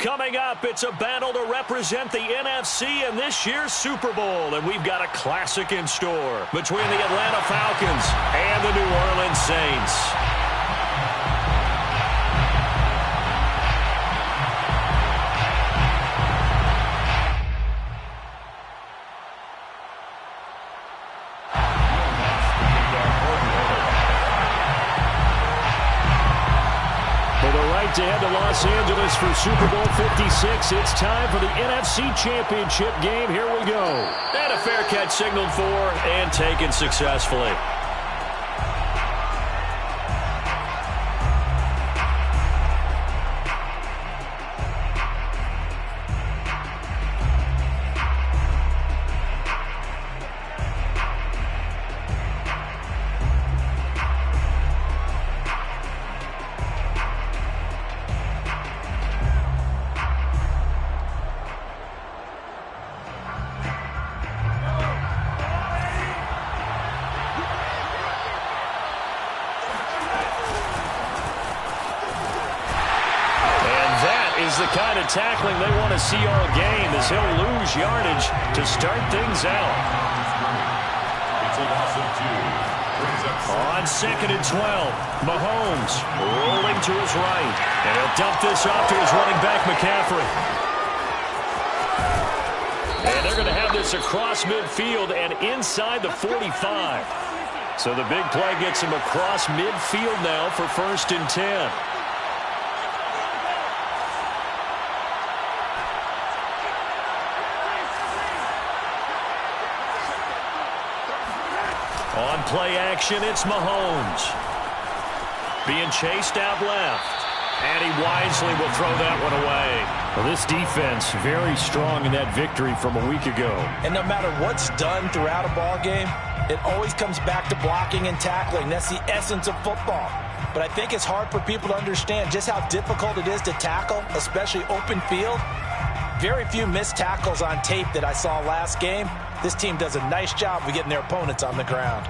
Coming up, it's a battle to represent the NFC in this year's Super Bowl, and we've got a classic in store between the Atlanta Falcons and the New Orleans Saints. To head to Los Angeles for Super Bowl 56. It's time for the NFC Championship game. Here we go. And a fair catch signaled for and taken successfully. The kind of tackling they want to see all game as he'll lose yardage to start things out. On 2nd and 12, Mahomes rolling to his right, and he'll dump this off to his running back McCaffrey. And they're going to have this across midfield and inside the 45. So the big play gets him across midfield now for 1st and 10. On play action, it's Mahomes. Being chased out left. And he wisely will throw that one away. Well, this defense very strong in that victory from a week ago. And no matter what's done throughout a ball game, it always comes back to blocking and tackling. That's the essence of football. But I think it's hard for people to understand just how difficult it is to tackle, especially open field. Very few missed tackles on tape that I saw last game. This team does a nice job of getting their opponents on the ground.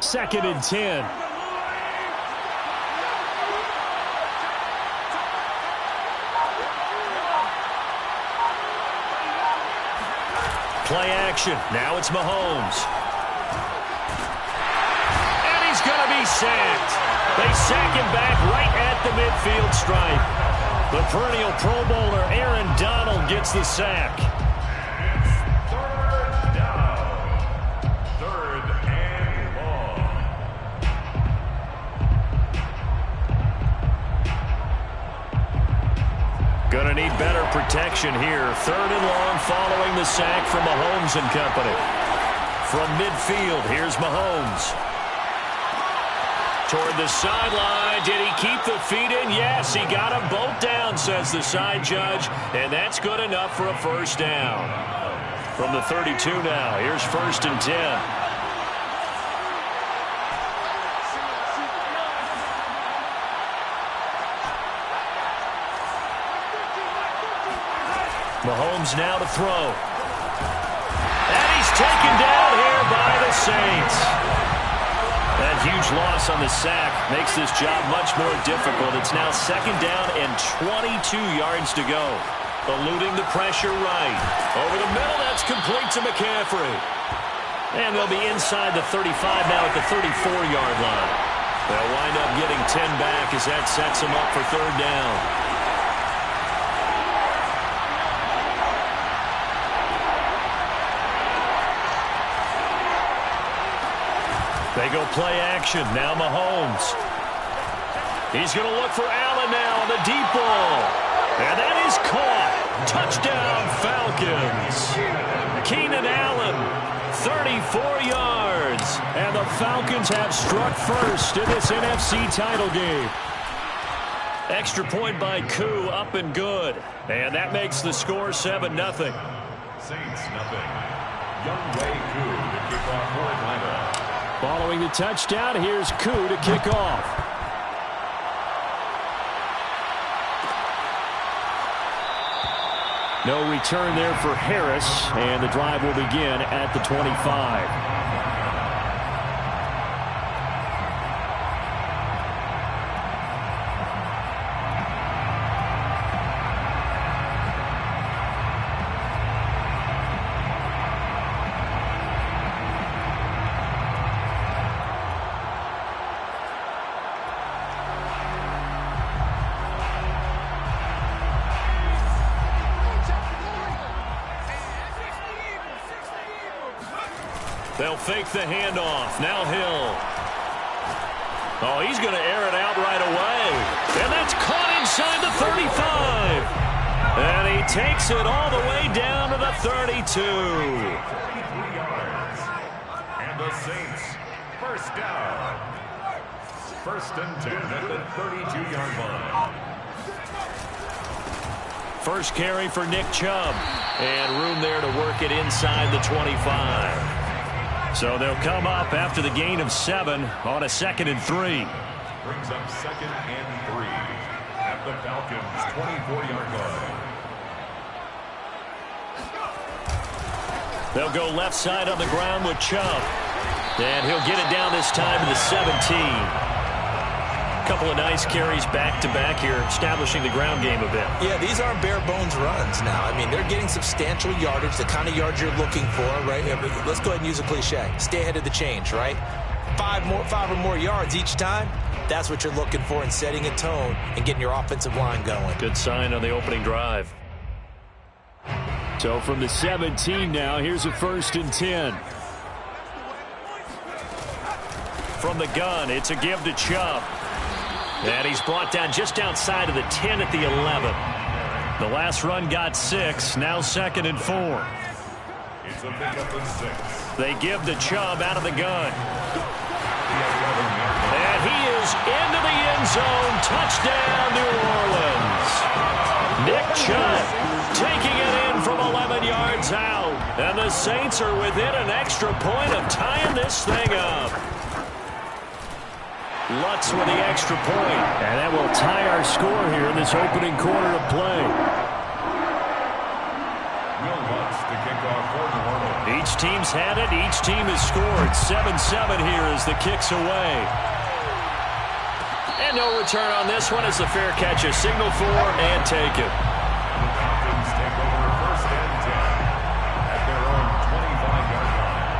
Second and 10. Play action. Now it's Mahomes. And he's going to be sacked. They sack him back right at the midfield stripe. The perennial Pro Bowler Aaron Donald gets the sack. It's 3rd down. 3rd and long. Gonna need better protection here. 3rd and long following the sack from Mahomes and company. From midfield, here's Mahomes. Toward the sideline. Did he keep the feet in? Yes, he got them both down, says the side judge. And that's good enough for a 1st down. From the 32 now, here's 1st and 10. Mahomes now to throw. And he's taken down here by the Saints. That huge loss on the sack makes this job much more difficult. It's now 2nd down and 22 yards to go. Eluding the pressure right. Over the middle, that's complete to McCaffrey. And they'll be inside the 35 now at the 34-yard line. They'll wind up getting 10 back as that sets them up for 3rd down. They go play action. Now Mahomes. He's going to look for Allen now on the deep ball. And that is caught. Touchdown, Falcons. Keenan Allen, 34 yards. And the Falcons have struck first in this NFC title game. Extra point by Koo, up and good. And that makes the score 7-0. Saints nothing. Young Wei Koo to kick off for Atlanta. Following the touchdown, here's Koo to kick off. No return there for Harris, and the drive will begin at the 25. They'll fake the handoff. Now Hill. Oh, he's going to air it out right away. And that's caught inside the 35. And he takes it all the way down to the 32. 43 yards. And the Saints, first down. First and 10 at the 32-yard line. First carry for Nick Chubb. And room there to work it inside the 25. So they'll come up after the gain of 7 on a 2nd and 3. Brings up 2nd and 3 at the Falcons' 24-yard line. They'll go left side on the ground with Chubb. And he'll get it down this time to the 17. Couple of nice carries back-to-back here, establishing the ground game a bit. Yeah, these aren't bare-bones runs now. I mean, they're getting substantial yardage, the kind of yards you're looking for, right? Let's go ahead and use a cliche. Stay ahead of the change, right? 5 or more yards each time. That's what you're looking for in setting a tone and getting your offensive line going. Good sign on the opening drive. So from the 17 now, here's a 1st and 10. From the gun, it's a give to Chubb. And he's brought down just outside of the 10 at the 11. The last run got 6. Now 2nd and 4. It's a pickup of 6. They give to Chubb out of the gun. And he is into the end zone. Touchdown, New Orleans. Nick Chubb taking it in from 11 yards out. And the Saints are within an extra point of tying this thing up. Lutz with the extra point. And that will tie our score here in this opening quarter of play. Will Lutz to kick off for New Orleans. Each team's had it. Each team has scored. 7-7 here as the kick's away. And no return on this one as the fair catch is signaled for and taken. The Falcons take over 1st and 10 at their own 25-yard line.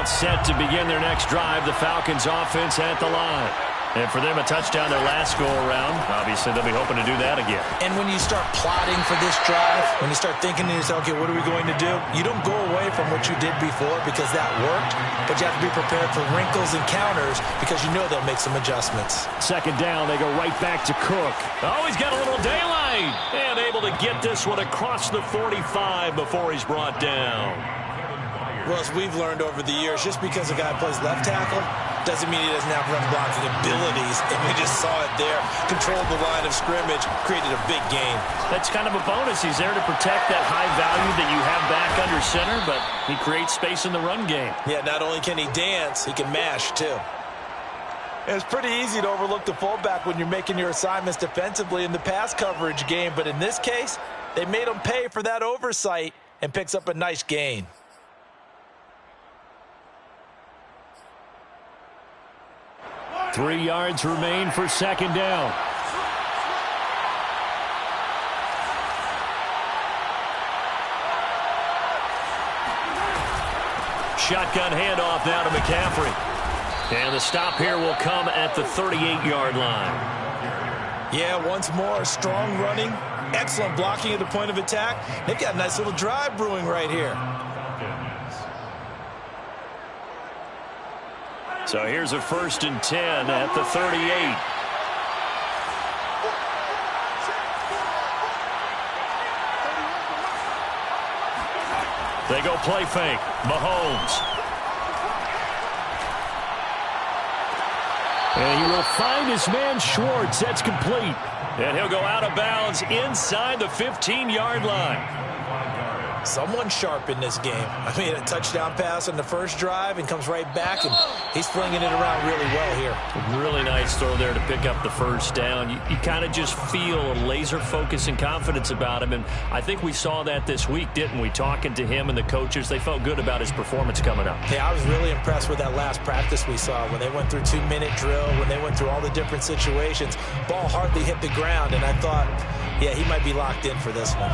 Set to begin their next drive. The Falcons offense at the line. And for them, a touchdown their last go-around. Obviously, they'll be hoping to do that again. And when you start plotting for this drive, when you start thinking to yourself, okay, what are we going to do? You don't go away from what you did before because that worked, but you have to be prepared for wrinkles and counters because you know they'll make some adjustments. 2nd down, they go right back to Cook. Oh, he's got a little daylight. And able to get this one across the 45 before he's brought down. Well, as we've learned over the years, just because a guy plays left tackle doesn't mean he doesn't have run blocking abilities. And we just saw it there. Controlled the line of scrimmage, created a big game. That's kind of a bonus. He's there to protect that high value that you have back under center, but he creates space in the run game. Yeah, not only can he dance, he can mash, too. It's pretty easy to overlook the fullback when you're making your assignments defensively in the pass coverage game. But in this case, they made him pay for that oversight and picks up a nice gain. Three yards remain for 2nd down. Shotgun handoff now to McCaffrey. And the stop here will come at the 38-yard line. Yeah, once more, strong running, excellent blocking at the point of attack. They've got a nice little drive brewing right here. So here's a 1st and 10 at the 38. They go play fake. Mahomes. And he will find his man Schwartz. That's complete. And he'll go out of bounds inside the 15-yard line. Someone sharp in this game. I mean, a touchdown pass on the first drive and comes right back, and he's flinging it around really well here. Really nice throw there to pick up the first down. You kind of just feel a laser focus and confidence about him, and I think we saw that this week, didn't we? Talking to him and the coaches, they felt good about his performance coming up. Yeah, I was really impressed with that last practice we saw when they went through 2-minute drill, when they went through all the different situations. Ball hardly hit the ground, and I thought, yeah, he might be locked in for this one.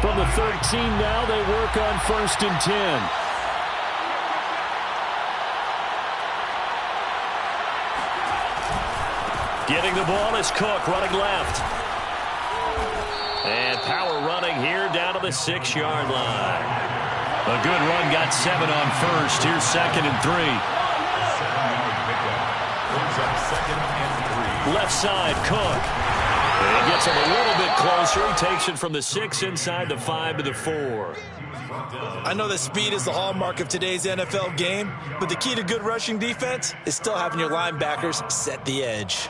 From the 13 now, they work on 1st and 10. Getting the ball is Cook, running left. And power running here down to the 6-yard line. A good run, got 7 on 1st. Here's 2nd and 3. Left side, Cook. And he gets him a little bit closer. He takes it from the 6 inside the 5 to the 4. I know that speed is the hallmark of today's NFL game, but the key to good rushing defense is still having your linebackers set the edge.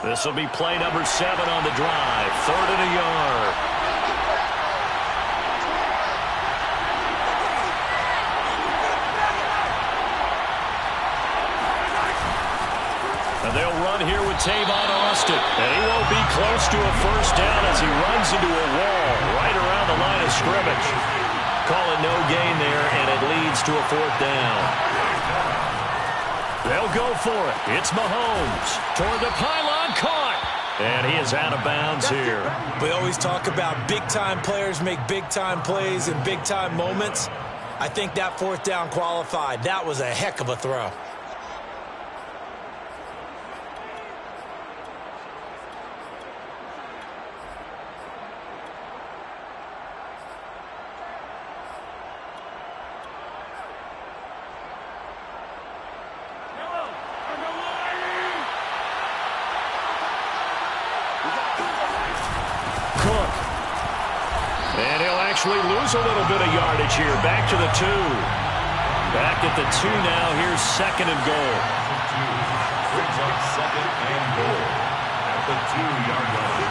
This will be play number 7 on the drive. 3rd and a yard. And they'll run here with Tavon Austin. And he won't be close to a first down as he runs into a wall right around the line of scrimmage. Call it no gain there, and it leads to a 4th down. They'll go for it. It's Mahomes. Toward the pylon, caught. And he is out of bounds here. We always talk about big-time players make big-time plays in big-time moments. I think that 4th down qualified. That was a heck of a throw. Actually lose a little bit of yardage here. Back to the 2. Back at the 2 now. Here's 2nd and goal. Brings up 2nd and goal at the 2-yard line.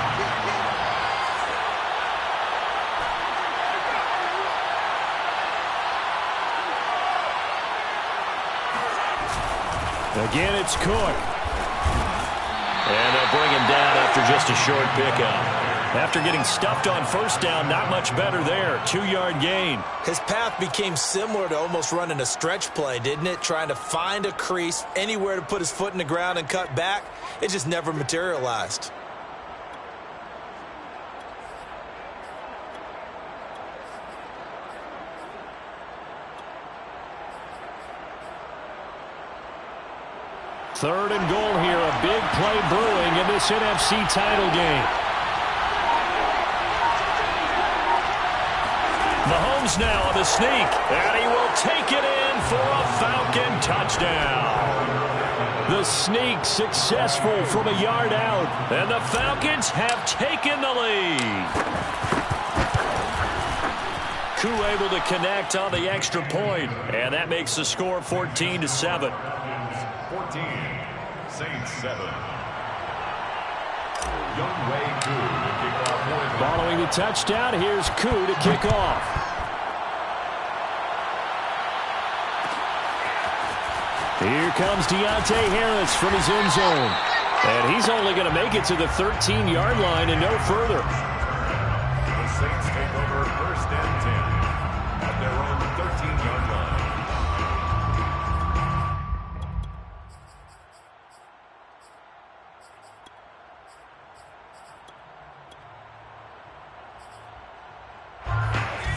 Again, it's Cook. And they'll bring him down after just a short pickup. After getting stuffed on 1st down, not much better there. 2-yard gain. His path became similar to almost running a stretch play, didn't it? Trying to find a crease, anywhere to put his foot in the ground and cut back. It just never materialized. Third and goal here. A big play brewing in this NFC title game. Mahomes now on the sneak, and he will take it in for a Falcon touchdown. The sneak successful from a yard out, and the Falcons have taken the lead. Koo able to connect on the extra point, and that makes the score 14-7. 14, Saints 7. Younghoe Koo to kick off. Following the touchdown, here's Koo to kick off. Here comes Deontay Harris from his end zone. And he's only going to make it to the 13-yard line and no further. The Saints take over 1st and 10 at their own 13-yard line.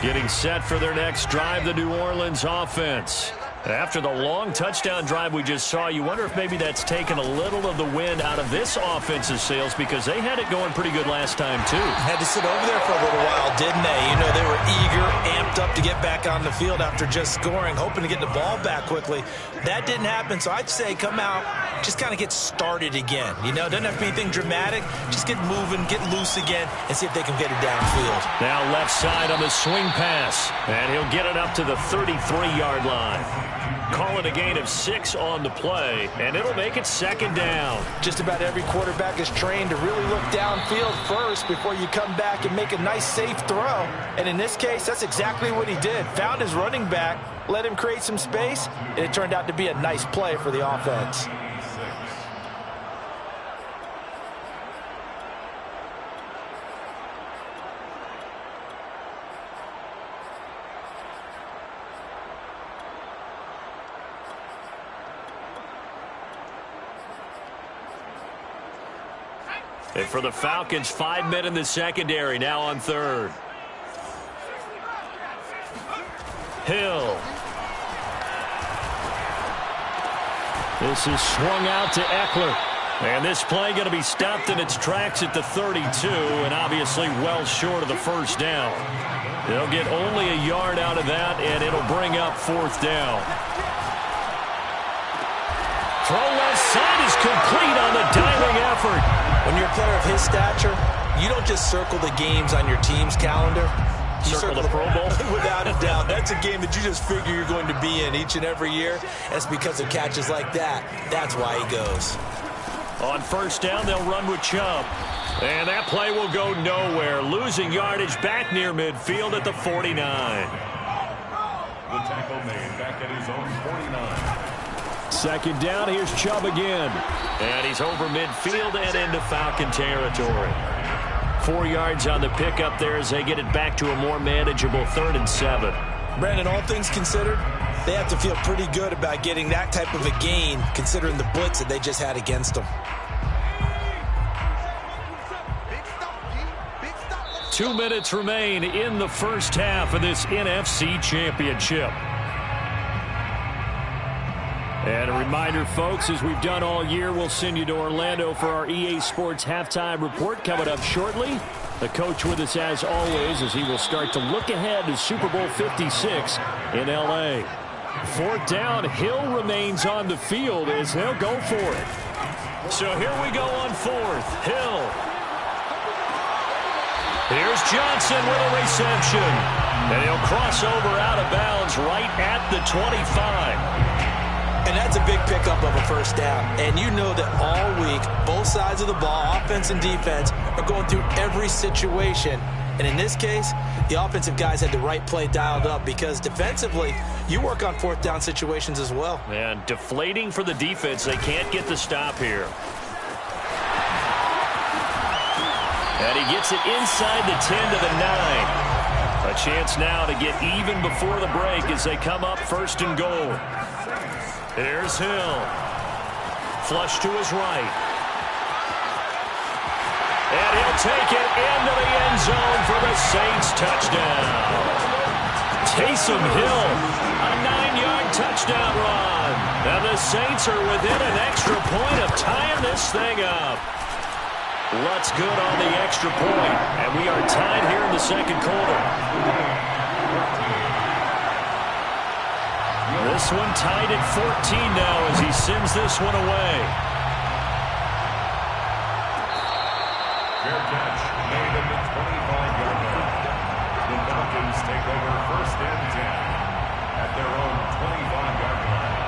Getting set for their next drive, the New Orleans offense. After the long touchdown drive we just saw, you wonder if maybe that's taken a little of the wind out of this offense's sails, because they had it going pretty good last time, too. Had to sit over there for a little while, didn't they? You know, they were eager, amped up to get back on the field after just scoring, hoping to get the ball back quickly. That didn't happen, so I'd say come out, just kind of get started again. You know, doesn't have to be anything dramatic. Just get moving, get loose again, and see if they can get it downfield. Now left side on the swing pass, and he'll get it up to the 33-yard line. Call it a gain of 6 on the play, and it'll make it second down. Just about every quarterback is trained to really look downfield first before you come back and make a nice, safe throw. And in this case, that's exactly what he did. Found his running back, let him create some space, and it turned out to be a nice play for the offense. And for the Falcons, 5 men in the secondary, now on third. Hill. This is swung out to Eckler. And this play going to be stopped in its tracks at the 32, and obviously well short of the first down. They'll get only a yard out of that, and it'll bring up fourth down. Throw left side is complete on the diving effort. When you're a player of his stature, you don't just circle the games on your team's calendar. You circle the Pro Bowl? Without a doubt. That's a game that you just figure you're going to be in each and every year. That's because of catches like that. That's why he goes. On first down, they'll run with Chubb. And that play will go nowhere. Losing yardage back near midfield at the 49. The tackle made back at his own 49. Second down, here's Chubb again. And he's over midfield and into Falcon territory. 4 yards on the pickup there as they get it back to a more manageable 3rd and 7. Brandon, all things considered, they have to feel pretty good about getting that type of a gain, considering the blitz that they just had against them. 2 minutes remain in the first half of this NFC Championship. And a reminder, folks, as we've done all year, we'll send you to Orlando for our EA Sports halftime report coming up shortly. The coach with us as always as he will start to look ahead to Super Bowl 56 in L.A. Fourth down, Hill remains on the field as they'll go for it. So here we go on fourth. Hill. Here's Johnson with a reception. And he'll cross over out of bounds right at the 25. And that's a big pickup of a first down. And you know that all week, both sides of the ball, offense and defense, are going through every situation. And in this case, the offensive guys had the right play dialed up because defensively, you work on fourth down situations as well. And deflating for the defense. They can't get the stop here. And he gets it inside the 10 to the 9. A chance now to get even before the break as they come up first and goal. Here's Hill. Flush to his right. And he'll take it into the end zone for the Saints touchdown. Taysom Hill, a 9-yard touchdown run. And the Saints are within an extra point of tying this thing up. Lutz good on the extra point. And we are tied here in the second quarter. This one tied at 14 now as he sends this one away. Fair catch made at the 25-yard line. The Falcons take over first and 10 at their own 25-yard line.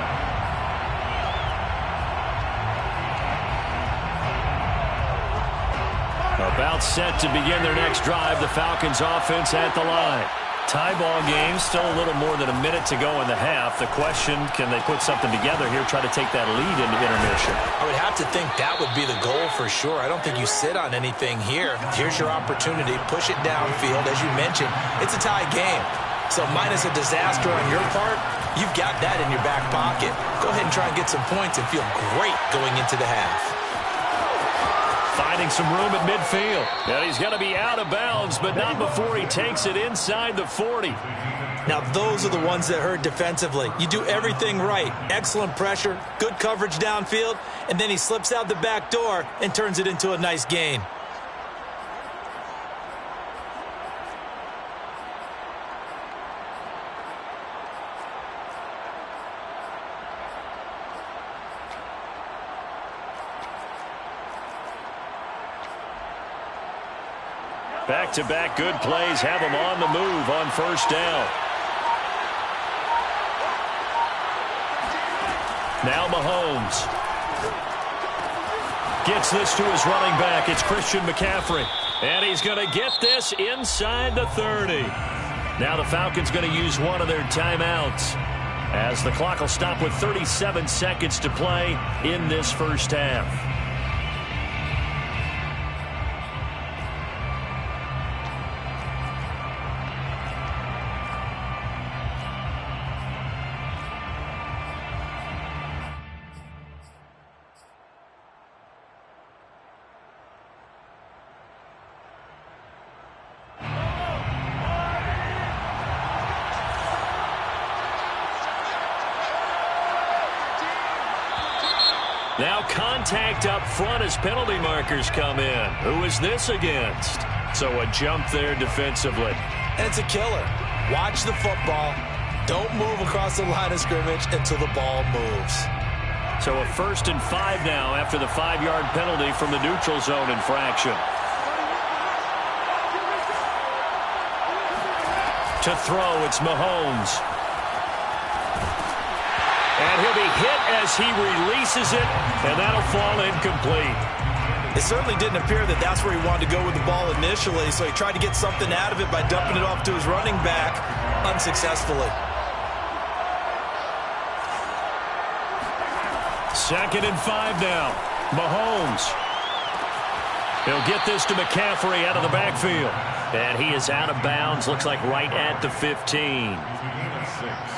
About set to begin their next drive. The Falcons offense at the line. Tie ball game, still a little more than a minute to go in the half. The question, can they put something together here, try to take that lead into intermission? I would have to think that would be the goal for sure. I don't think you sit on anything here. Here's your opportunity. Push it downfield. As you mentioned, it's a tie game. So minus a disaster on your part, you've got that in your back pocket. Go ahead and try and get some points and feel great going into the half. Finding some room at midfield. And he's going to be out of bounds, but not before he takes it inside the 40. Now, those are the ones that hurt defensively. You do everything right. Excellent pressure, good coverage downfield, and then he slips out the back door and turns it into a nice gain. Back-to-back good plays have him on the move on first down. Now Mahomes gets this to his running back. It's Christian McCaffrey. And he's going to get this inside the 30. Now the Falcons going to use one of their timeouts as the clock will stop with 37 seconds to play in this first half. Now contact up front as penalty markers come in. Who is this against? So a jump there defensively. And it's a killer. Watch the football. Don't move across the line of scrimmage until the ball moves. So a 1st and 5 now after the 5-yard penalty from the neutral zone infraction. To throw, it's Mahomes. And he'll be hit as he releases it, and that'll fall incomplete. It certainly didn't appear that that's where he wanted to go with the ball initially, so he tried to get something out of it by dumping it off to his running back unsuccessfully. 2nd and 5 now. Mahomes. He'll get this to McCaffrey out of the backfield. And he is out of bounds, looks like right at the 15.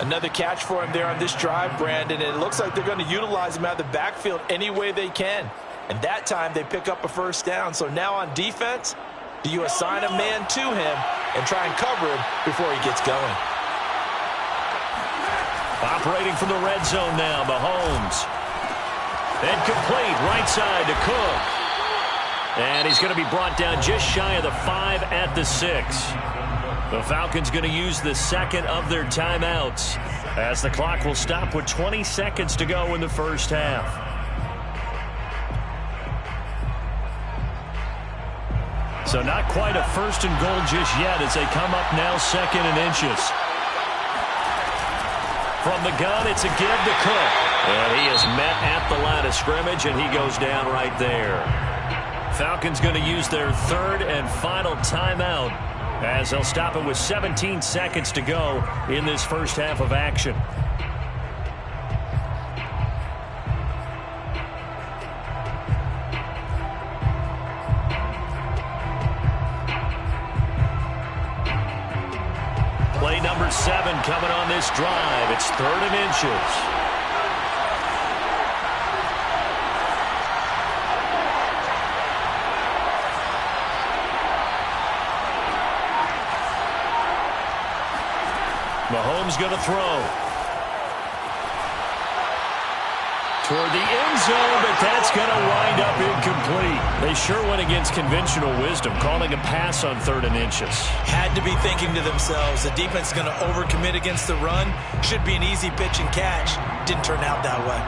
Another catch for him there on this drive, Brandon. And it looks like they're going to utilize him out of the backfield any way they can. And that time they pick up a first down. So now on defense, do you assign a man to him and try and cover him before he gets going? Operating from the red zone now, Mahomes. Incomplete, right side to Cook. And he's going to be brought down just shy of the 5 at the 6. The Falcons going to use the second of their timeouts as the clock will stop with 20 seconds to go in the first half. So not quite a 1st and goal just yet as they come up now 2nd and inches. From the gun, it's a give to Cook. And he is met at the line of scrimmage, and he goes down right there. Falcons going to use their 3rd and final timeout as they'll stop it with 17 seconds to go in this first half of action. Play number 7 coming on this drive. It's 3rd and inches. Mahomes going to throw. Toward the end zone, but that's going to wind up incomplete. They sure went against conventional wisdom, calling a pass on 3rd and inches. Had to be thinking to themselves, the defense is going to overcommit against the run. Should be an easy pitch and catch. Didn't turn out that way.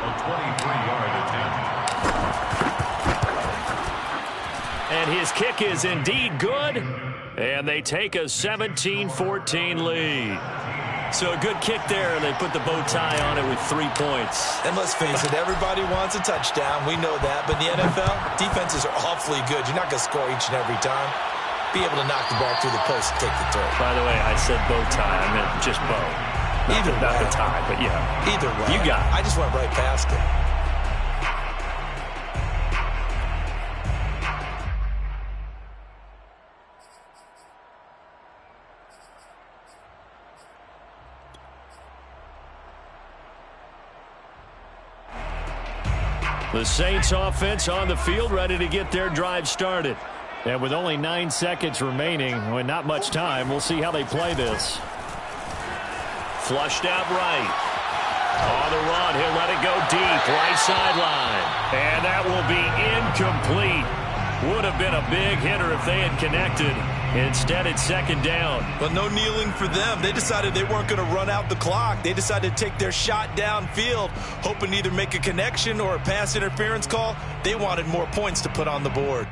A 23-yard attempt. And his kick is indeed good. And they take a 17-14 lead. So a good kick there, and they put the bow tie on it with 3 points. And let's face it, everybody wants a touchdown. We know that. But in the NFL, defenses are awfully good. You're not going to score each and every time. Be able to knock the ball through the post and take the throw. By the way, I said bow tie. I meant just bow. Not the tie, but yeah. Either way. You got it. I just went right past it. The Saints offense on the field, ready to get their drive started. And with only 9 seconds remaining, and not much time, we'll see how they play this. Flushed out right. On the run, he'll let it go deep, right sideline. And that will be incomplete. Would have been a big hitter if they had connected. Instead, it's second down. But no kneeling for them. They decided they weren't going to run out the clock. They decided to take their shot downfield, hoping to either make a connection or a pass interference call. They wanted more points to put on the board.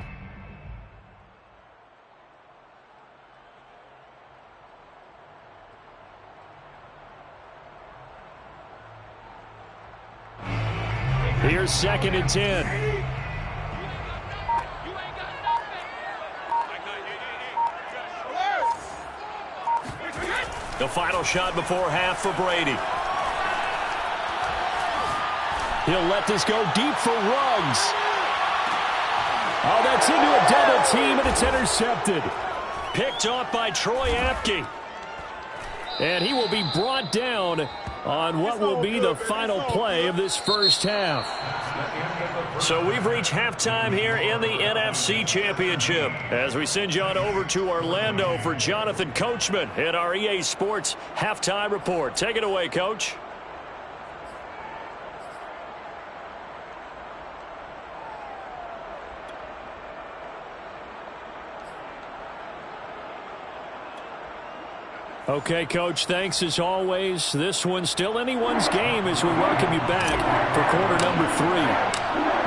Here's second and 10. The final shot before half for Brady. He'll let this go deep for Ruggs. Oh, that's into a double team, and it's intercepted. Picked off by Troy Apke. And he will be brought down on what will be the final play of this first half. So we've reached halftime here in the NFC Championship as we send you on over to Orlando for Jonathan Coachman in our EA Sports Halftime Report. Take it away, Coach. Okay, Coach, thanks as always. This one's still anyone's game as we welcome you back for quarter number 3.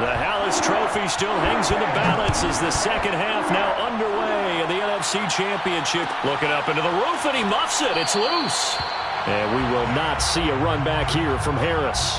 The Hallis Trophy still hangs in the balance as the second half now underway in the NFC Championship. Looking up into the roof, and he muffs it. It's loose. And we will not see a run back here from Harris.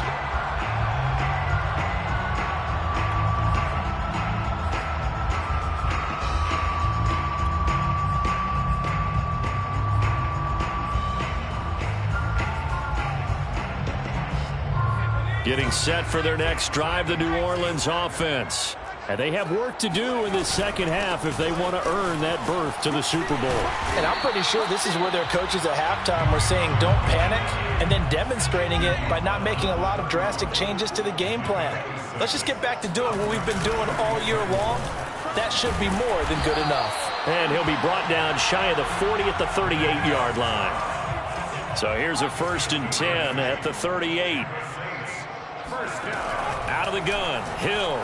Getting set for their next drive, the New Orleans offense. And they have work to do in the second half if they want to earn that berth to the Super Bowl. And I'm pretty sure this is where their coaches at halftime were saying don't panic, and then demonstrating it by not making a lot of drastic changes to the game plan. Let's just get back to doing what we've been doing all year long. That should be more than good enough. And he'll be brought down shy of the 40 at the 38-yard line. So here's a 1st and 10 at the 38. Out of the gun, Hill.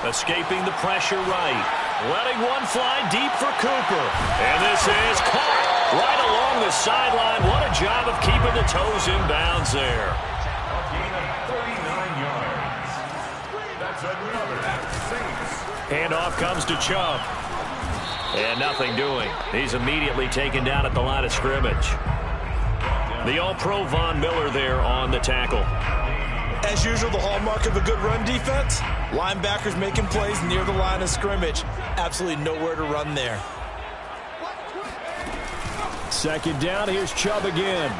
Escaping the pressure right. Letting one fly deep for Cooper. And this is caught right along the sideline. What a job of keeping the toes in bounds there. A gain of 39 yards. That's another Saints. Handoff comes to Chubb. And nothing doing. He's immediately taken down at the line of scrimmage. The All-Pro Von Miller there on the tackle. As usual, the hallmark of a good run defense, linebackers making plays near the line of scrimmage. Absolutely nowhere to run there. Second down, here's Chubb again.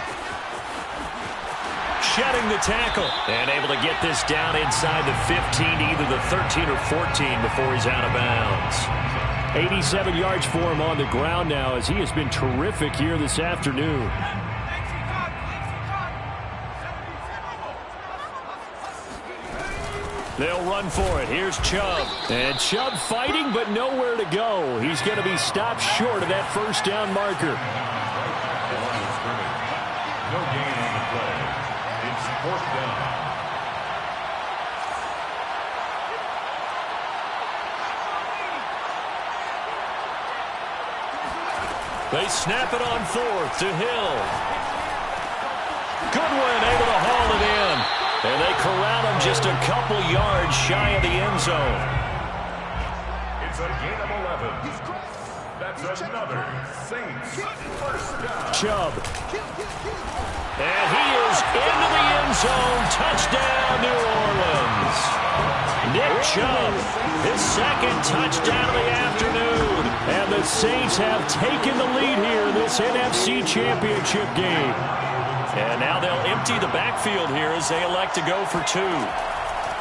Shedding the tackle. And able to get this down inside the 15, either the 13 or 14 before he's out of bounds. 87 yards for him on the ground now as he has been terrific here this afternoon. They'll run for it. Here's Chubb. And Chubb fighting, but nowhere to go. He's going to be stopped short of that first down marker. No gain on the play. It's 4th down. They snap it on 4th to Hill. Goodwin able to haul it in. And they corral him just a couple yards shy of the end zone. It's a gain of 11. That's another Saints first down. Chubb. And he is into the end zone. Touchdown, New Orleans. Nick Chubb, his second touchdown of the afternoon. And the Saints have taken the lead here in this NFC Championship game. And now they'll empty the backfield here as they elect to go for 2.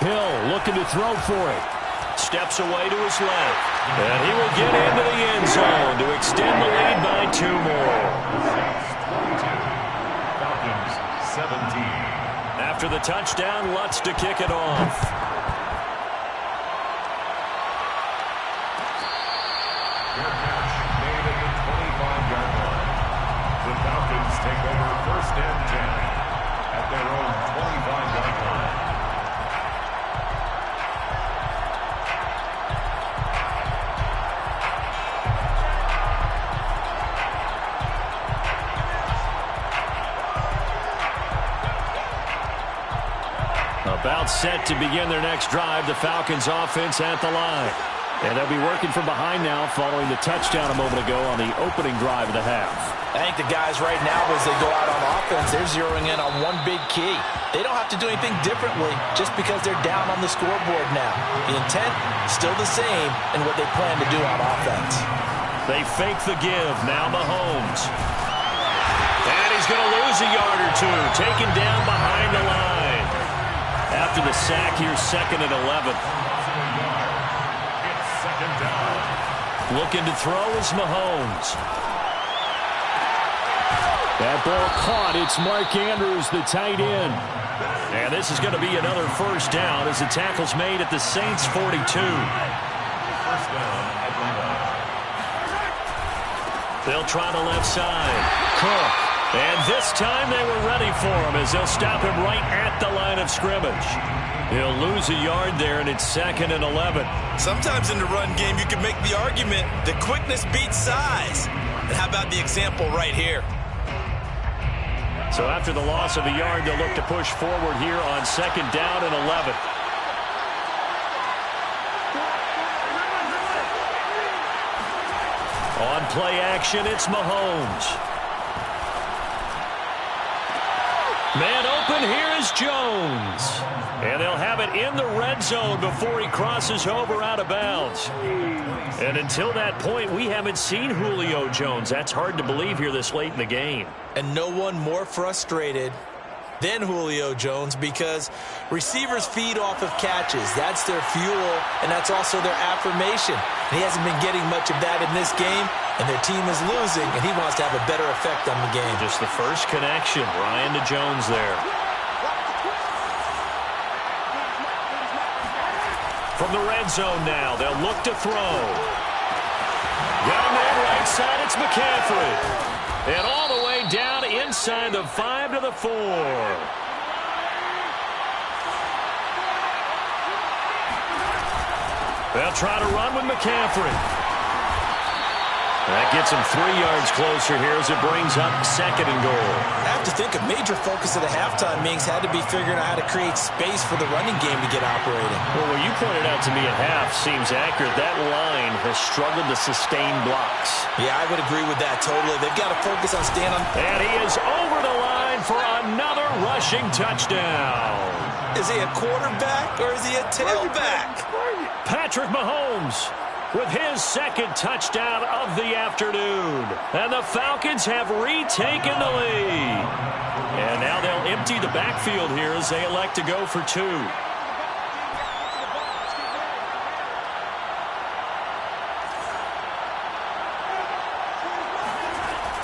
Hill looking to throw for it. Steps away to his left. And he will get into the end zone to extend the lead by 2 more. Falcons 17. After the touchdown, Lutz to kick it off. Fair catch made at the 25-yard line. The Falcons take over first and 10 at their own 25-yard line. About set to begin their next drive, the Falcons offense at the line. And they'll be working from behind now following the touchdown a moment ago on the opening drive of the half. I think the guys right now, as they go out on offense, they're zeroing in on one big key. They don't have to do anything differently just because they're down on the scoreboard now. The intent, still the same in what they plan to do on offense. They fake the give. Now Mahomes. And he's going to lose a yard or two. Taken down behind the line. After the sack, here's 2nd and 11. It's 2nd down. Looking to throw is Mahomes. That ball caught. It's Marc Andrews, the tight end. And this is going to be another first down as the tackle's made at the Saints' 42. First down at the line. They'll try the left side. Cook. And this time they were ready for him as they'll stop him right at the line of scrimmage. He'll lose a yard there, and it's 2nd and 11. Sometimes in the run game, you can make the argument that quickness beats size. And how about the example right here? So after the loss of a yard, they'll look to push forward here on 2nd down and 11. On play action, it's Mahomes. Man open, here is Jones. And they'll have it in the red zone before he crosses over out of bounds. And until that point, we haven't seen Julio Jones. That's hard to believe here this late in the game. And no one more frustrated than Julio Jones because receivers feed off of catches. That's their fuel, and that's also their affirmation. And he hasn't been getting much of that in this game, and their team is losing, and he wants to have a better effect on the game. Just the first connection, Ryan to Jones there. From the red zone now, they'll look to throw. Got him there right side, it's McCaffrey. And all the way down inside the 5 to the 4. They'll try to run with McCaffrey. That gets him 3 yards closer here as it brings up 2nd and goal. I have to think a major focus of the halftime meetings had to be figuring out how to create space for the running game to get operating. Well, what you pointed out to me at half seems accurate. That line has struggled to sustain blocks. Yeah, I would agree with that totally. They've got to focus on staying on. And he is over the line for another rushing touchdown. Is he a quarterback or is he a tailback? Patrick Mahomes with his 2nd touchdown of the afternoon. And the Falcons have retaken the lead. And now they'll empty the backfield here as they elect to go for 2.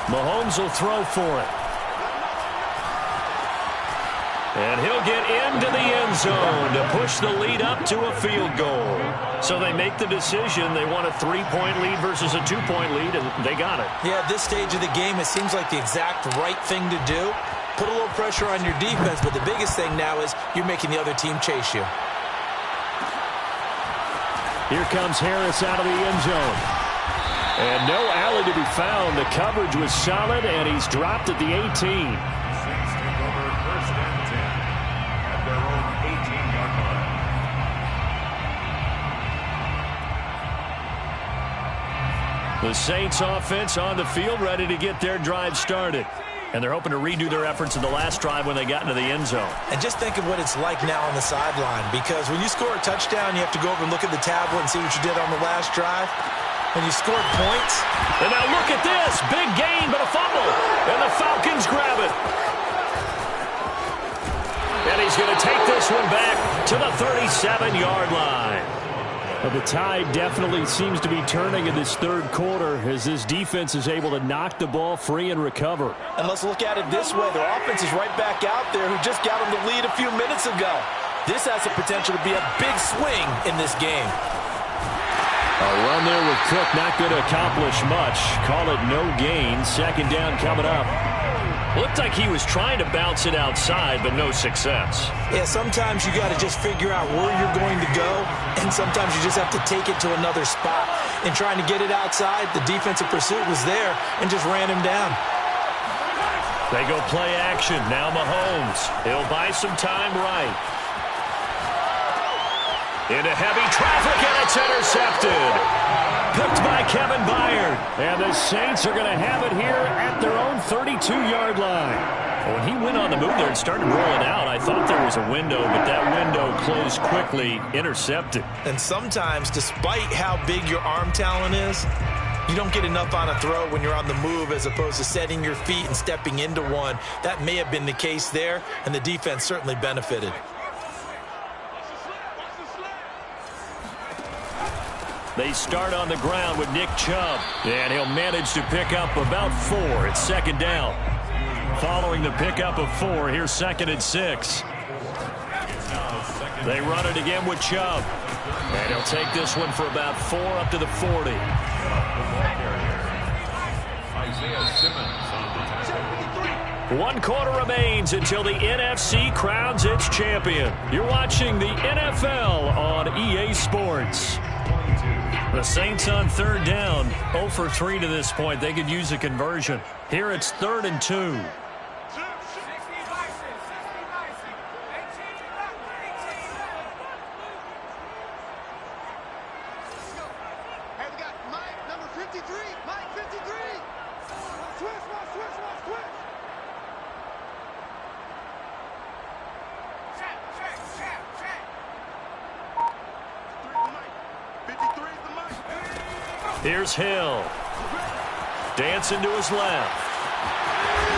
Mahomes will throw for it. And he'll get into the end zone to push the lead up to a field goal. So they make the decision. They want a 3-point lead versus a 2-point lead, and they got it. Yeah, at this stage of the game, it seems like the exact right thing to do. Put a little pressure on your defense, but the biggest thing now is you're making the other team chase you. Here comes Harris out of the end zone. And no alley to be found. The coverage was solid, and he's dropped at the 18. The Saints offense on the field ready to get their drive started. And they're hoping to redo their efforts in the last drive when they got into the end zone. And just think of what it's like now on the sideline, because when you score a touchdown, you have to go over and look at the tablet and see what you did on the last drive. When you scored points. And now look at this. Big gain, but a fumble. And the Falcons grab it. And he's going to take this one back to the 37-yard line. Well, the tide definitely seems to be turning in this third quarter as this defense is able to knock the ball free and recover. And let's look at it this way. Their offense is right back out there who just got them the lead a few minutes ago. This has the potential to be a big swing in this game. A run there with Cook not going to accomplish much. Call it no gain. Second down coming up. Looked like he was trying to bounce it outside, but no success. Yeah, sometimes you got to just figure out where you're going to go, and sometimes you just have to take it to another spot. In trying to get it outside, the defensive pursuit was there and just ran him down. They go play action. Now Mahomes. He'll buy some time right. Into heavy traffic, and it's intercepted. Picked by Kevin Byard. And the Saints are going to have it here at their own 32-yard line. When he went on the move there and started rolling out, I thought there was a window, but that window closed quickly, intercepted. And sometimes, despite how big your arm talent is, you don't get enough on a throw when you're on the move as opposed to setting your feet and stepping into one. That may have been the case there, and the defense certainly benefited. They start on the ground with Nick Chubb, and he'll manage to pick up about 4. It's second down. Following the pickup of 4, here's 2nd and 6. They run it again with Chubb, and he'll take this one for about 4 up to the 40. One quarter remains until the NFC crowns its champion. You're watching the NFL on EA Sports. The Saints on third down, 0 for 3 to this point. They could use a conversion. Here it's 3rd and 2. Here's Hill. Dancing to his left.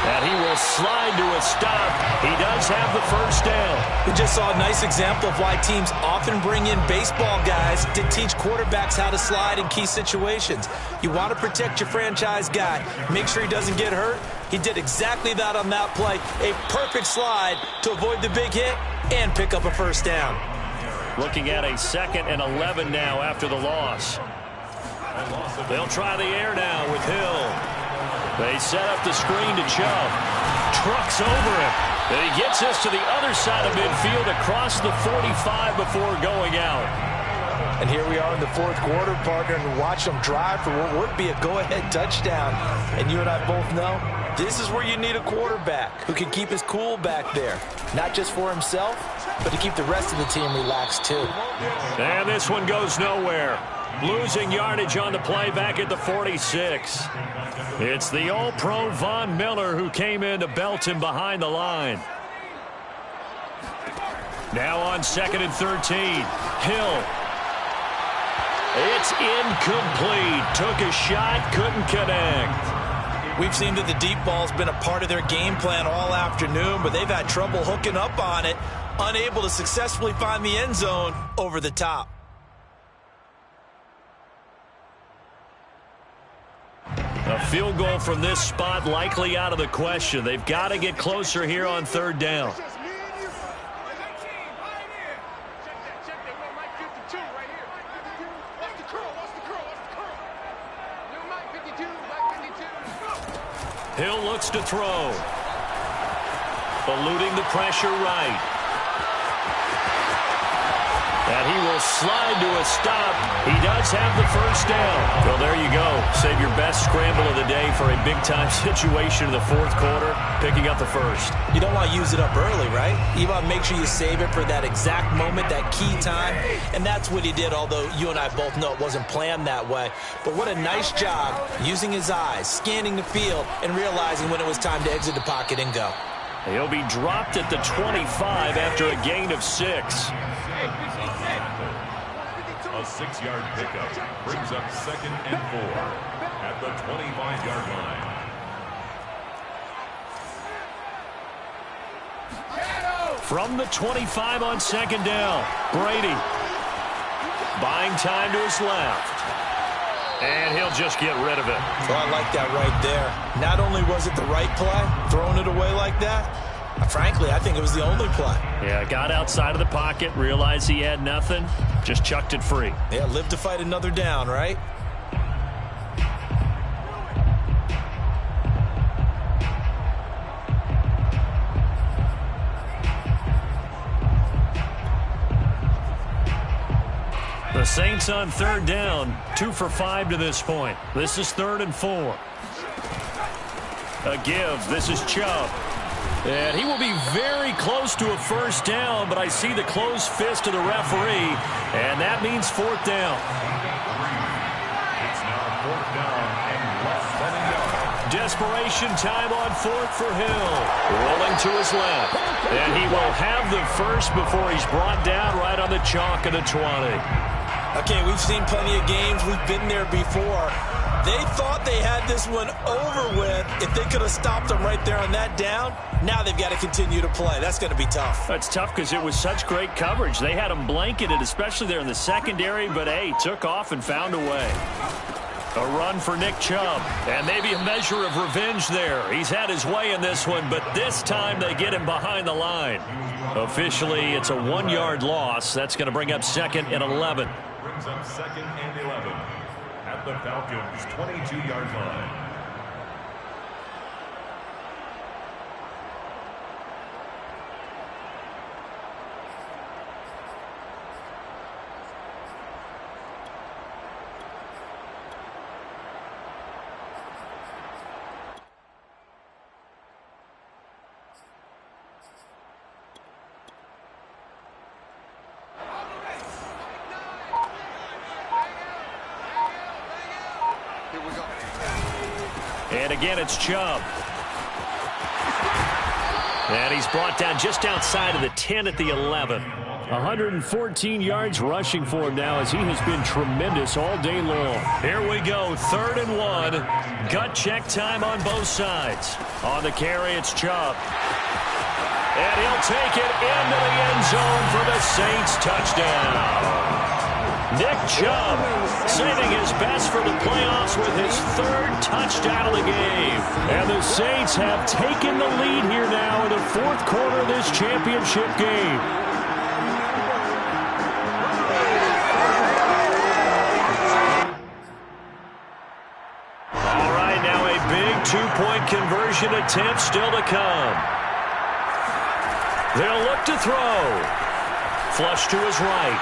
And he will slide to a stop. He does have the first down. We just saw a nice example of why teams often bring in baseball guys to teach quarterbacks how to slide in key situations. You want to protect your franchise guy. Make sure he doesn't get hurt. He did exactly that on that play. A perfect slide to avoid the big hit and pick up a first down. Looking at a 2nd and 11 now after the loss. They'll try the air now with Hill. They set up the screen to Chubb. Trucks over him. And he gets this to the other side of midfield across the 45 before going out. And here we are in the 4th quarter, partner, and watch them drive for what would be a go-ahead touchdown. And you and I both know this is where you need a quarterback who can keep his cool back there. Not just for himself, but to keep the rest of the team relaxed too. And this one goes nowhere. Losing yardage on the play back at the 46. It's the All-Pro Von Miller who came in to belt him behind the line. Now on 2nd and 13. Hill. It's incomplete. Took a shot, couldn't connect. We've seen that the deep ball's been a part of their game plan all afternoon, but they've had trouble hooking up on it, unable to successfully find the end zone over the top. A field goal from this spot likely out of the question. They've got to get closer here on 3rd down. Hill looks to throw. Eluding the pressure right. And he will slide to a stop. He does have the first down. Well, there you go. Save your best scramble of the day for a big-time situation in the 4th quarter, picking up the first. You don't want to use it up early, right? You want to make sure you save it for that exact moment, that key time. And that's what he did, although you and I both know it wasn't planned that way. But what a nice job using his eyes, scanning the field, and realizing when it was time to exit the pocket and go. He'll be dropped at the 25 after a gain of 6. A 6-yard pickup brings up 2nd and 4 at the 25-yard line. From the 25 on 2nd down, Brady buying time to his left. And he'll just get rid of it. Well, I like that right there. Not only was it the right play, throwing it away like that, Frankly, I think it was the only play. Yeah, got outside of the pocket, realized he had nothing, just chucked it free. Yeah, live to fight another down, right? The Saints on third down, 2 for 5 to this point. This is 3rd and 4. A give. This is Chubb. And he will be very close to a first down, but I see the closed fist of the referee, and that means 4th down. It's now 4th down and less than a yard. Desperation time on 4th for Hill. Rolling to his left. And he will have the first before he's brought down right on the chalk of the 20. Okay, we've seen plenty of games. We've been there before. They thought they had this one over with. If they could have stopped them right there on that down, now they've got to continue to play. That's going to be tough. That's tough because it was such great coverage. They had them blanketed, especially there in the secondary, but, hey, took off and found a way. A run for Nick Chubb, and maybe a measure of revenge there. He's had his way in this one, but this time they get him behind the line. Officially, it's a 1-yard loss. That's going to bring up 2nd and 11. Brings up 2nd and 11 at the Falcons' 22-yard line. And again, it's Chubb. And he's brought down just outside of the 10 at the 11. 114 yards rushing for him now as he has been tremendous all day long. Here we go, 3rd and 1. Gut check time on both sides. On the carry, it's Chubb. And he'll take it into the end zone for the Saints touchdown. Nick Chubb saving his best for the playoffs with his 3rd touchdown of the game. And the Saints have taken the lead here now in the 4th quarter of this championship game. All right, now a big 2-point conversion attempt still to come. They'll look to throw. Flush to his right.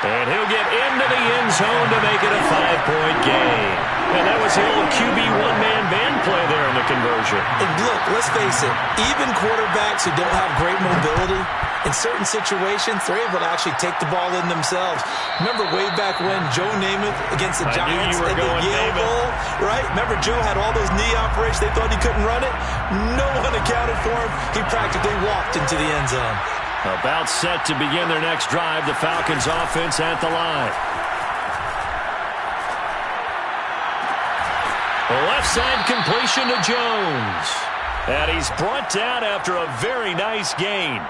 And he'll get into the end zone to make it a 5-point game. And that was the old QB one-man band play there in the conversion. And look, let's face it, even quarterbacks who don't have great mobility, in certain situations, they're able to actually take the ball in themselves. Remember way back when Joe Namath against the Giants at the Yale Bowl, right? Remember Joe had all those knee operations. They thought he couldn't run it. No one accounted for him. He practically walked into the end zone. About set to begin their next drive, the Falcons offense at the line. The left side completion to Jones. And he's brought down after a very nice gain.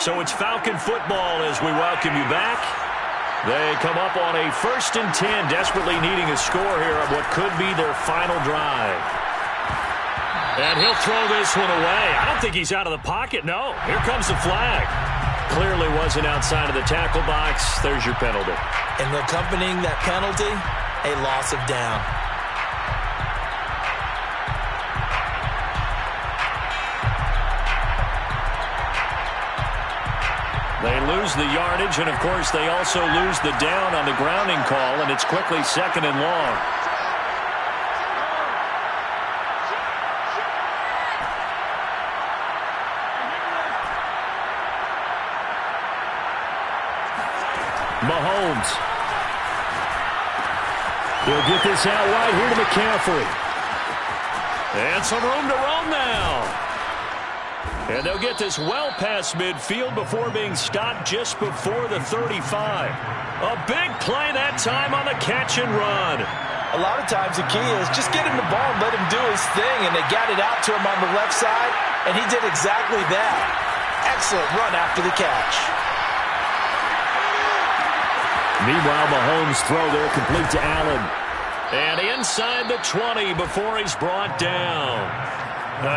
So it's Falcon football as we welcome you back. They come up on a 1st and 10, desperately needing a score here on what could be their final drive. And he'll throw this one away. I don't think he's out of the pocket. No, here comes the flag. Clearly wasn't outside of the tackle box. There's your penalty. And accompanying that penalty, a loss of down. They lose the yardage, and, of course, they also lose the down on the grounding call, and it's quickly 2nd and long. Mahomes. He'll get this out wide here to McCaffrey. And some room to roam now. And they'll get this well past midfield before being stopped just before the 35. A big play that time on the catch and run. A lot of times the key is just get him the ball and let him do his thing, and they got it out to him on the left side, and he did exactly that. Excellent run after the catch. Meanwhile, Mahomes' throw there complete to Allen. And inside the 20 before he's brought down.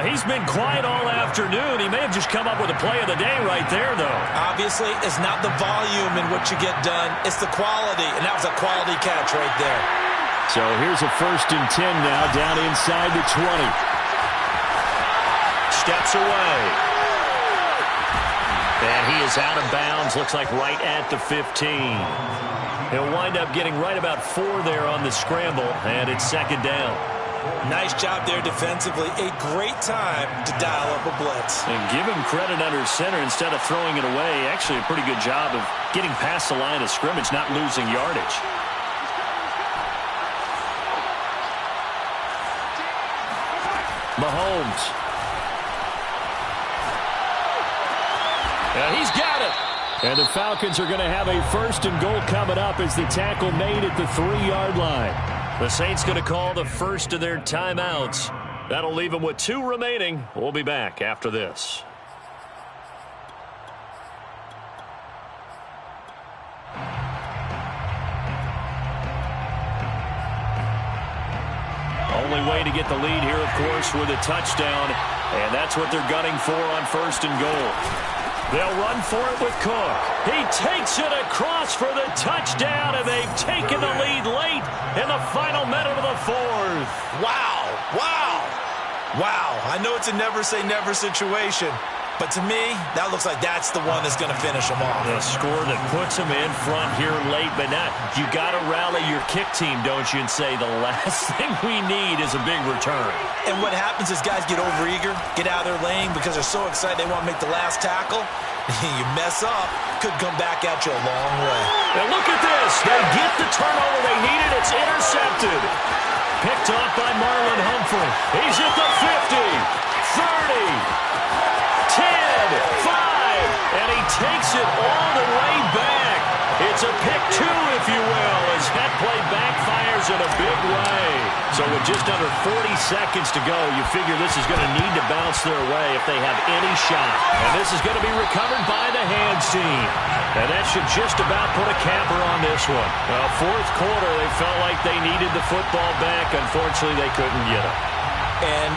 He's been quiet all afternoon. He may have just come up with a play of the day right there, though. Obviously, it's not the volume in what you get done. It's the quality, and that was a quality catch right there. So here's a 1st and 10 now, down inside the 20. Steps away. And he is out of bounds, looks like right at the 15. He'll wind up getting right about 4 there on the scramble, and it's 2nd down. Nice job there defensively. A great time to dial up a blitz. And give him credit under center instead of throwing it away. Actually, a pretty good job of getting past the line of scrimmage, not losing yardage. Mahomes. And he's got it. And the Falcons are going to have a 1st and goal coming up as the tackle made at the 3-yard line. The Saints going to call the first of their timeouts. That'll leave them with 2 remaining. We'll be back after this. Only way to get the lead here, of course, with a touchdown. And that's what they're gunning for on 1st and goal. They'll run for it with Cook. He takes it across for the touchdown, and they've taken the lead late in the final minute of the 4th. Wow. Wow. Wow. I know it's a never-say-never situation, but to me, that looks like that's the one that's going to finish them off. The score that puts them in front here late, but now you got to rally your kick team, don't you, and say the last thing we need is a big return. And what happens is guys get overeager, get out of their lane because they're so excited they want to make the last tackle. You mess up, could come back at you a long way. And look at this. They get the turnover they needed. It's intercepted. Picked off by Marlon Humphrey. He's at the 50, 30, 10, 5, and he takes it all the way back. It's a pick 2, if you will, as that play backfires in a big way. So with just under 40 seconds to go, you figure this is going to need to bounce their way if they have any shot. And this is going to be recovered by the hands team. And that should just about put a capper on this one. Well, 4th quarter, they felt like they needed the football back. Unfortunately, they couldn't get it. And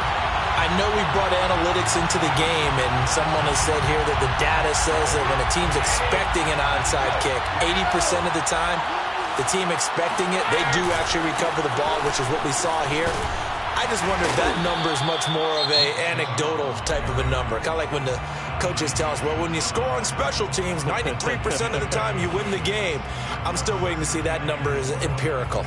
I know we brought analytics into the game, and someone has said here that the data says that when a team's expecting an onside kick, 80% of the time, the team expecting it, they do actually recover the ball, which is what we saw here. I just wonder if that number is much more of a anecdotal type of a number. Kind of like when the coaches tell us, well, when you score on special teams, 93% of the time you win the game. I'm still waiting to see that number is empirical.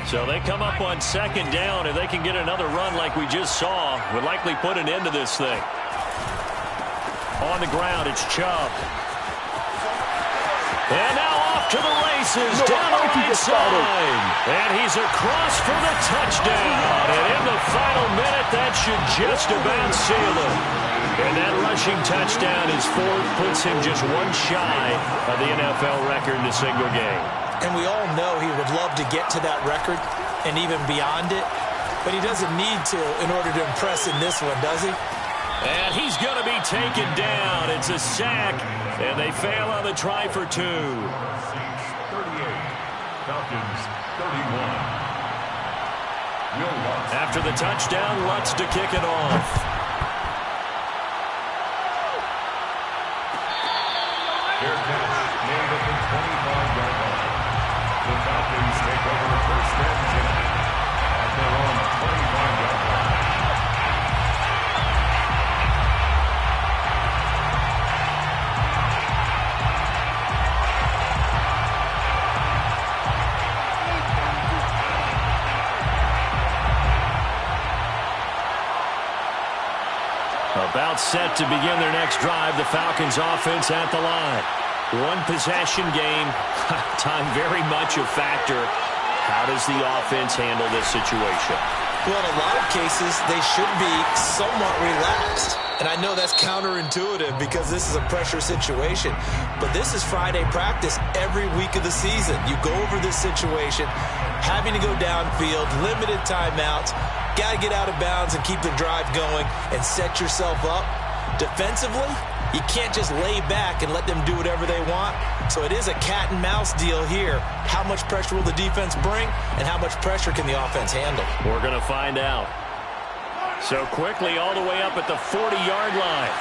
So they come up on 2nd down, and they can get another run like we just saw. Would likely put an end to this thing. On the ground, it's Chubb. And now off to the races, down the right side. And he's across for the touchdown. And in the final minute, that should just about seal it. And that rushing touchdown is 4th, puts him just 1 shy of the NFL record in a single game. And we all know he would love to get to that record and even beyond it. But he doesn't need to in order to impress in this one, does he? And he's going to be taken down. It's a sack, and they fail on the try for 2. Saints 38, Falcons 31. Will Lutz. After the touchdown, Lutz to kick it off. Their catch made at the 25-yard line. The Falcons take over 1st and 10 at their own 25-yard line. About set to begin their next drive, the Falcons offense at the line. 1 possession game, time very much a factor. How does the offense handle this situation? Well, in a lot of cases, they should be somewhat relaxed. And I know that's counterintuitive because this is a pressure situation. But this is Friday practice every week of the season. You go over this situation, having to go downfield, limited timeouts, got to get out of bounds and keep the drive going and set yourself up. Defensively, You can't just lay back and let them do whatever they want. So it is a cat and mouse deal here. How much pressure will the defense bring, and how much pressure can the offense handle? We're going to find out. So quickly all the way up at the 40-yard line.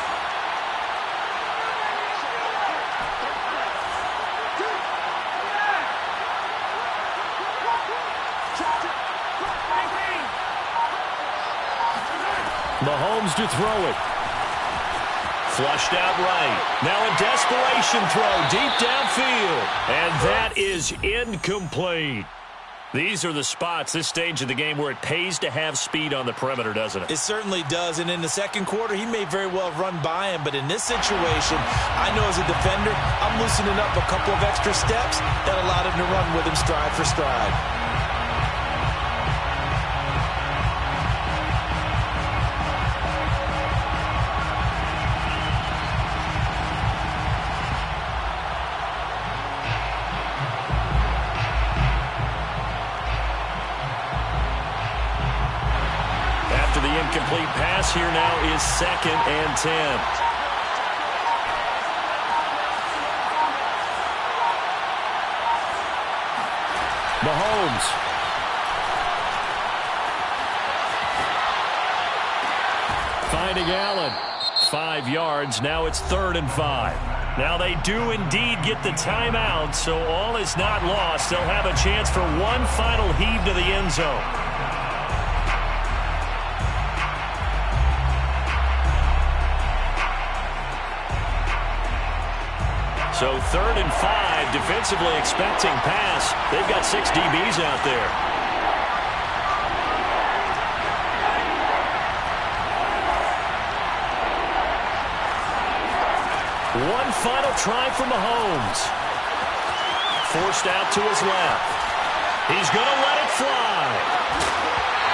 Mahomes to throw it. Flushed out right. Now a desperation throw deep downfield. And that is incomplete. These are the spots, this stage of the game, where it pays to have speed on the perimeter, doesn't it? It certainly does. And in the second quarter, he may very well run by him. But in this situation, I know as a defender, I'm loosening up a couple of extra steps that allowed him to run with him stride for stride. Incomplete pass here now is 2nd and 10. Mahomes. Finding Allen. 5 yards. Now it's 3rd and 5. Now they do indeed get the timeout, so all is not lost. They'll have a chance for one final heave to the end zone. So 3rd and 5, defensively expecting pass. They've got 6 DBs out there. One final try for Mahomes. Forced out to his left. He's going to let it fly.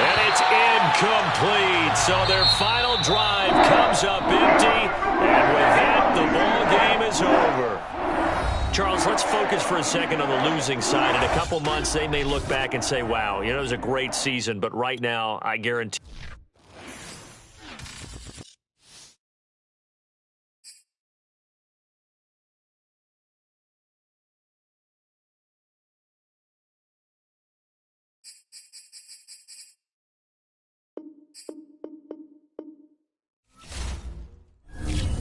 And it's incomplete. So their final drive comes up empty. And with that, the ball game is over. Charles, let's focus for a second on the losing side. In a couple months, they may look back and say, wow, it was a great season. But right now, I guarantee